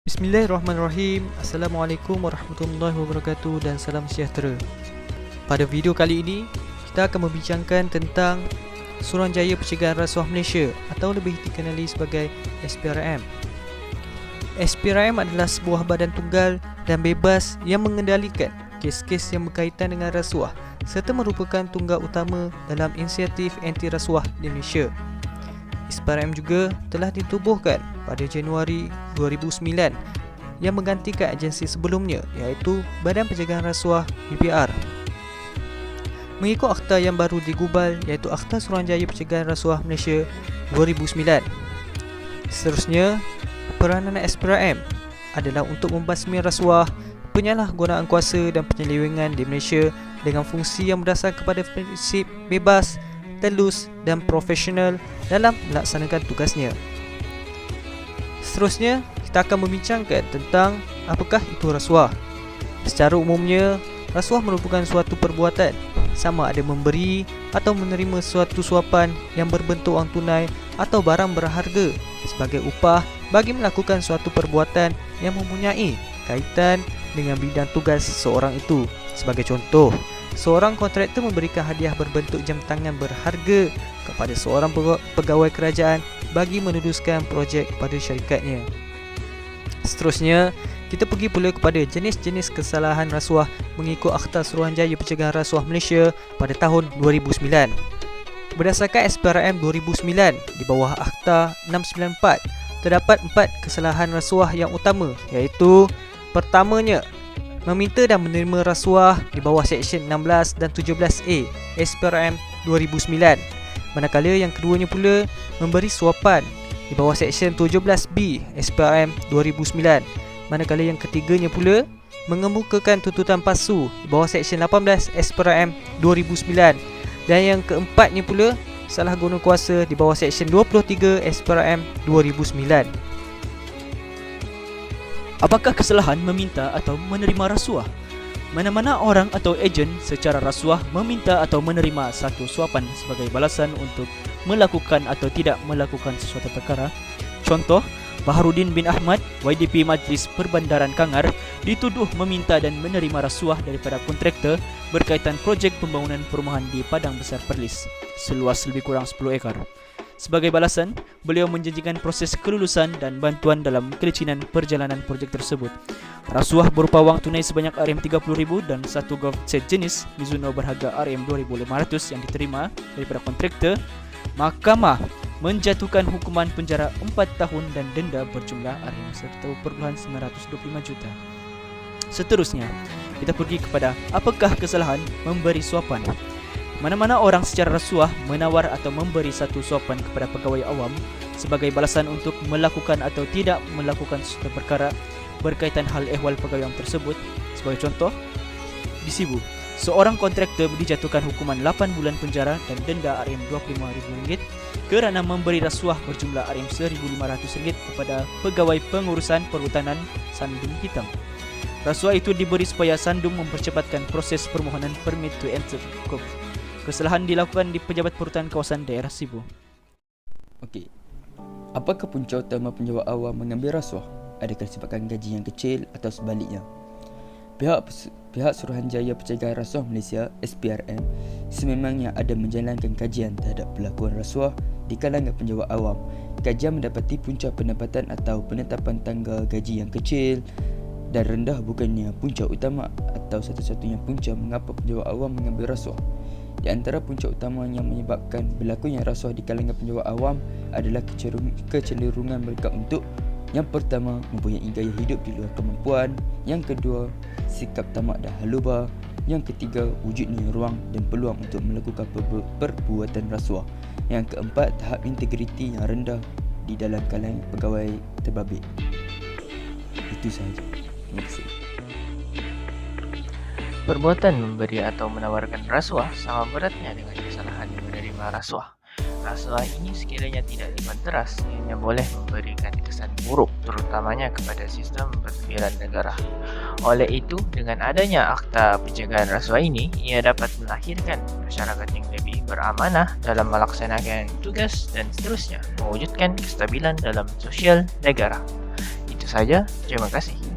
Bismillahirrahmanirrahim. Assalamualaikum warahmatullahi wabarakatuh dan salam sejahtera. Pada video kali ini, kita akan membincangkan tentang Suruhanjaya Pencegahan Rasuah Malaysia atau lebih dikenali sebagai SPRM. SPRM adalah sebuah badan tunggal dan bebas yang mengendalikan kes-kes yang berkaitan dengan rasuah serta merupakan tunggal utama dalam inisiatif anti rasuah di Malaysia. SPRM juga telah ditubuhkan pada Januari 2009 yang menggantikan agensi sebelumnya iaitu Badan Pencegahan Rasuah BPR. Mengikut akta yang baru digubal iaitu Akta Suruhanjaya Pencegahan Rasuah Malaysia 2009. Seterusnya, peranan SPRM adalah untuk membasmi rasuah, penyalahgunaan kuasa dan penyelewengan di Malaysia dengan fungsi yang berdasar kepada prinsip bebas, telus dan profesional dalam melaksanakan tugasnya. Seterusnya, kita akan membincangkan tentang apakah itu rasuah. Secara umumnya, rasuah merupakan suatu perbuatan sama ada memberi atau menerima suatu suapan yang berbentuk wang tunai atau barang berharga sebagai upah bagi melakukan suatu perbuatan yang mempunyai kaitan dengan bidang tugas seseorang itu. Sebagai contoh, seorang kontraktor memberikan hadiah berbentuk jam tangan berharga kepada seorang pegawai kerajaan bagi meneruskan projek pada syarikatnya. Seterusnya, kita pergi pula kepada jenis-jenis kesalahan rasuah mengikut Akta Suruhanjaya Pencegahan Rasuah Malaysia pada tahun 2009. Berdasarkan SPRM 2009 di bawah Akta 694, terdapat 4 kesalahan rasuah yang utama iaitu: pertamanya, meminta dan menerima rasuah di bawah Seksyen 16 dan 17A SPRM 2009. Manakala yang keduanya pula memberi suapan di bawah Seksyen 17B SPRM 2009. Manakala yang ketiganya pula mengemukakan tuntutan palsu di bawah Seksyen 18 SPRM 2009. Dan yang keempatnya pula salah guna kuasa di bawah Seksyen 23 SPRM 2009. Apakah kesalahan meminta atau menerima rasuah? Mana-mana orang atau ejen secara rasuah meminta atau menerima satu suapan sebagai balasan untuk melakukan atau tidak melakukan sesuatu perkara. Contoh, Baharudin bin Ahmad, YDP Majlis Perbandaran Kangar, dituduh meminta dan menerima rasuah daripada kontraktor berkaitan projek pembangunan perumahan di Padang Besar Perlis seluas lebih kurang 10 ekar. Sebagai balasan, beliau menjanjikan proses kelulusan dan bantuan dalam kelicinan perjalanan projek tersebut. Rasuah berupa wang tunai sebanyak RM30,000 dan satu golf set jenis Mizuno berharga RM2,500 yang diterima daripada kontraktor. Mahkamah menjatuhkan hukuman penjara 4 tahun dan denda berjumlah RM1.925 juta. Seterusnya, kita pergi kepada apakah kesalahan memberi suapan. Mana-mana orang secara rasuah menawar atau memberi satu suapan kepada pegawai awam sebagai balasan untuk melakukan atau tidak melakukan sesuatu perkara berkaitan hal ehwal pegawai awam tersebut. Sebagai contoh, di Sibu, seorang kontraktor dijatuhkan hukuman 8 bulan penjara dan denda RM25,000 kerana memberi rasuah berjumlah RM1,500 kepada pegawai pengurusan perhutanan Sandung Hitam. Rasuah itu diberi supaya Sandung mempercepatkan proses permohonan permit to enter. Kesalahan dilakukan di pejabat perhutanan kawasan daerah Sibu. Okey. Apakah punca utama penjawat awam mengambil rasuah? Adakah disebabkan gaji yang kecil atau sebaliknya? Pihak Suruhanjaya Pencegahan Rasuah Malaysia SPRM sememangnya ada menjalankan kajian terhadap pelakuan rasuah di kalangan penjawat awam. Kajian mendapati punca pendapatan atau penetapan tanggal gaji yang kecil dan rendah bukannya punca utama atau satu-satunya punca mengapa penjawat awam mengambil rasuah. Di antara punca utama yang menyebabkan berlakunya rasuah di kalangan penjawat awam adalah kecenderungan mereka untuk: yang pertama, mempunyai gaya hidup di luar kemampuan; yang kedua, sikap tamak dan haluba; yang ketiga, wujudnya ruang dan peluang untuk melakukan perbuatan rasuah; yang keempat, tahap integriti yang rendah di dalam kalangan pegawai terbabit. Itu sahaja. Terima kasih. Perbuatan memberi atau menawarkan rasuah sama beratnya dengan kesalahan menerima rasuah. Rasuah ini sekiranya tidak dipanteras, ianya boleh memberikan kesan buruk terutamanya kepada sistem pentadbiran negara. Oleh itu, dengan adanya Akta Pencegahan Rasuah ini, ia dapat melahirkan masyarakat yang lebih beramanah dalam melaksanakan tugas dan seterusnya mewujudkan kestabilan dalam sosial negara. Itu saja, terima kasih.